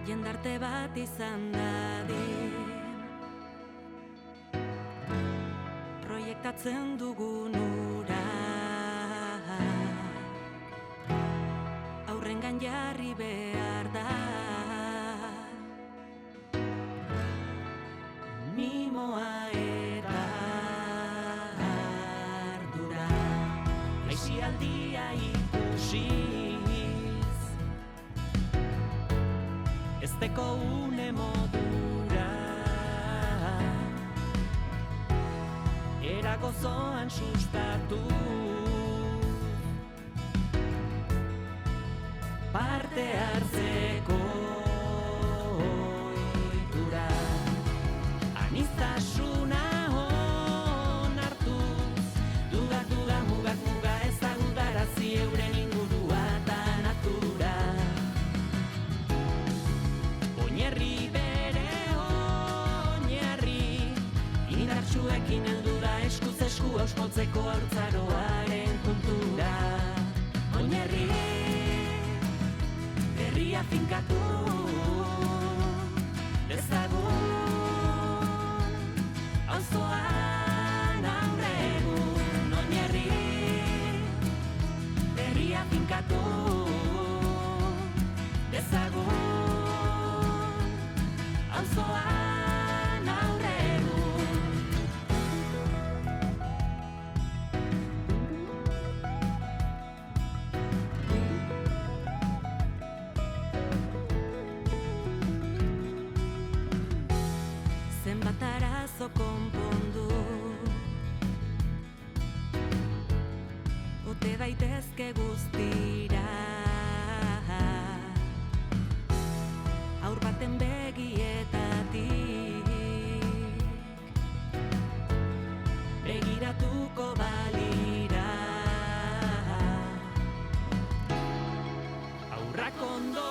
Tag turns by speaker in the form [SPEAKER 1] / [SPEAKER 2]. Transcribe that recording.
[SPEAKER 1] jendarte bat izan dadin. Proiektatzen dugun ura aurrengan jarri behar da. Mimoa eta ardura aisialdia ikusiz ezteko une modura era gozoan sustatu parte hartzeko ohitura aniztasuna onartuz dugak muga ezagutarazi euren ingurua eta natura oinarri bere oinarri indartsuekin heldu da eskuz esku auspotzeko haurtzaroaren kultura oinarri herria finkatu dezagun auzoan aurre egun oinarri herria finkatu dezagun auzoan aurre egun. Zenbat arazo konpondu ote daitezke guztira haur baten begietatik begiratuko balira haurrak ondo